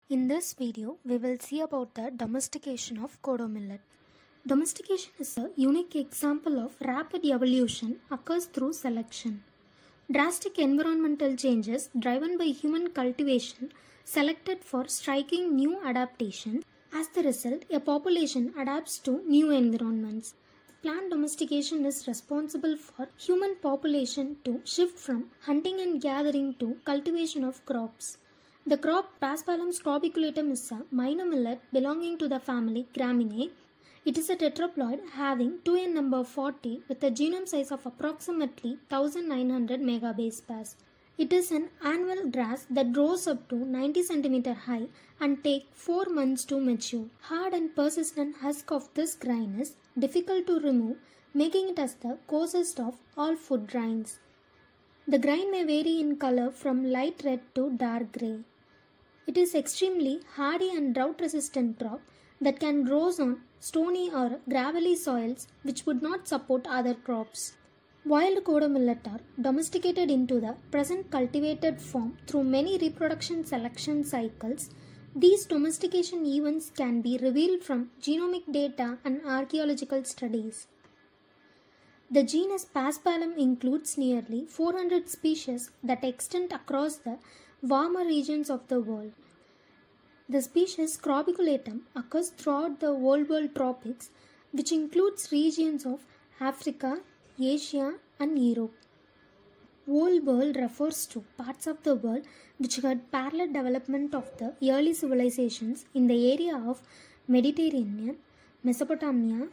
In this video, we will see about the domestication of kodo millet. Domestication is a unique example of rapid evolution occurs through selection. Drastic environmental changes driven by human cultivation selected for striking new adaptations. As the result, a population adapts to new environments. Plant domestication is responsible for human population to shift from hunting and gathering to cultivation of crops. The crop Paspalum scrobiculatum is a minor millet belonging to the family Graminae. It is a tetraploid having 2n number 40 with a genome size of approximately 1900 megabase pairs. It is an annual grass that grows up to 90 cm high and takes 4 months to mature. Hard and persistent husk of this grain is difficult to remove, making it as the coarsest of all food grains. The grain may vary in color from light red to dark grey. It is extremely hardy and drought-resistant crop that can grow on stony or gravelly soils which would not support other crops. Wild kodo millet are domesticated into the present cultivated form through many reproduction selection cycles. These domestication events can be revealed from genomic data and archaeological studies. The genus Paspalum includes nearly 400 species that extend across the warmer regions of the world. The species Scrobiculatum occurs throughout the Old World tropics, which includes regions of Africa, Asia, and Europe. Old World refers to parts of the world which had parallel development of the early civilizations in the area of Mediterranean, Mesopotamia,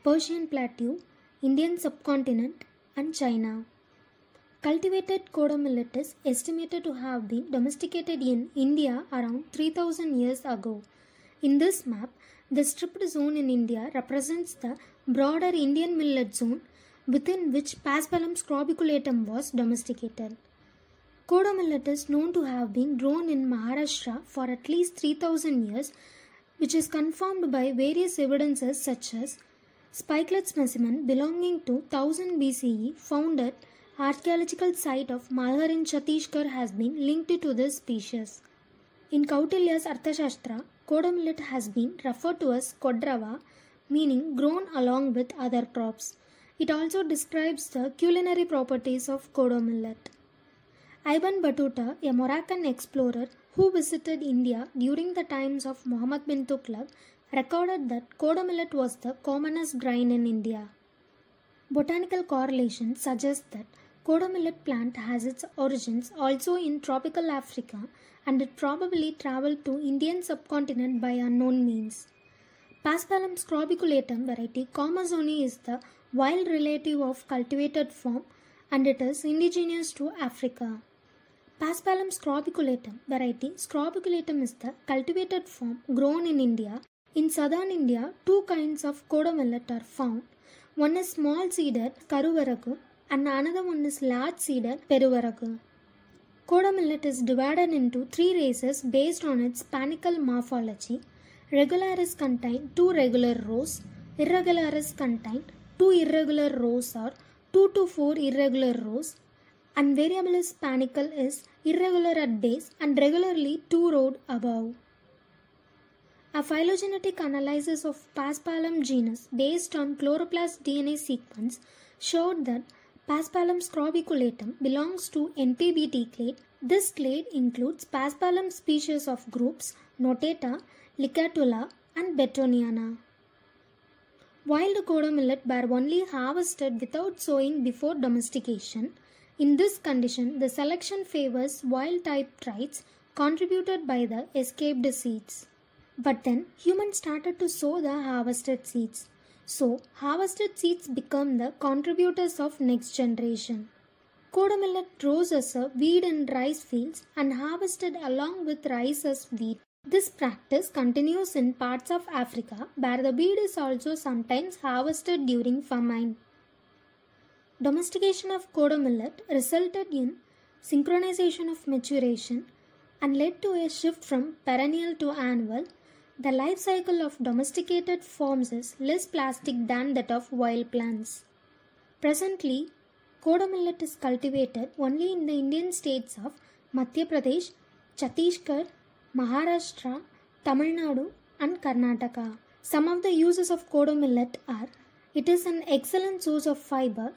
Persian Plateau, Indian subcontinent, and China. Cultivated kodo millet is estimated to have been domesticated in India around 3000 years ago. In this map, the stripped zone in India represents the broader Indian millet zone within which Paspalum scrobiculatum was domesticated. Kodo millet is known to have been grown in Maharashtra for at least 3000 years, which is confirmed by various evidences such as spikelet specimen belonging to 1000 BCE found at archaeological site of Malhar in Chhattisgarh has been linked to this species. In Kautilya's Arthashastra, kodo millet has been referred to as kodrava, meaning grown along with other crops. It also describes the culinary properties of kodo millet. Ibn Battuta, a Moroccan explorer who visited India during the times of Muhammad bin Tughlaq, recorded that kodo millet was the commonest grain in India. Botanical correlation suggests that kodo millet plant has its origins also in tropical Africa and it probably traveled to Indian subcontinent by unknown means. Paspalum scrobiculatum variety Comazoni is the wild relative of cultivated form and it is indigenous to Africa. Paspalum scrobiculatum variety Scrobiculatum is the cultivated form grown in India. In southern India, two kinds of kodo millet are found. One is small seeded Karuvaragu and another one is large seeded Peruvaragu. Kodo millet is divided into three races based on its panicle morphology. Regularis contain 2 regular rows, Irregularis contain 2 irregular rows or 2 to 4 irregular rows, and Variabilis panicle is irregular at base and regularly 2-rowed above. A phylogenetic analysis of Paspalum genus based on chloroplast DNA sequence showed that Paspalum scrobiculatum belongs to NPBT clade. This clade includes Paspalum species of groups Notata, Licatula, and Betoniana. Wild kodo millet were only harvested without sowing before domestication. In this condition, the selection favors wild type traits contributed by the escaped seeds. But then humans started to sow the harvested seeds. So harvested seeds become the contributors of next generation. Kodo millet grows as a weed in rice fields and harvested along with rice as wheat. This practice continues in parts of Africa where the weed is also sometimes harvested during famine. Domestication of kodo millet resulted in synchronization of maturation and led to a shift from perennial to annual. The life cycle of domesticated forms is less plastic than that of wild plants. Presently, kodo millet is cultivated only in the Indian states of Madhya Pradesh, Chhattisgarh, Maharashtra, Tamil Nadu, and Karnataka. Some of the uses of kodo millet are: it is an excellent source of fiber,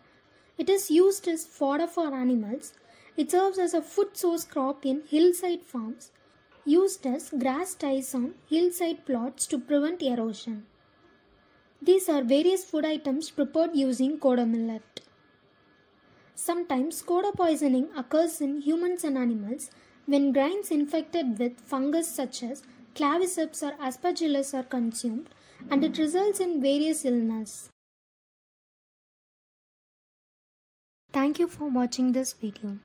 it is used as fodder for animals, it serves as a food source crop in hillside farms, used as grass ties on hillside plots to prevent erosion. These are various food items prepared using kodo millet. Sometimes kodo poisoning occurs in humans and animals when grains infected with fungus such as claviceps or aspergillus are consumed, and it results in various illness. Thank you for watching this video.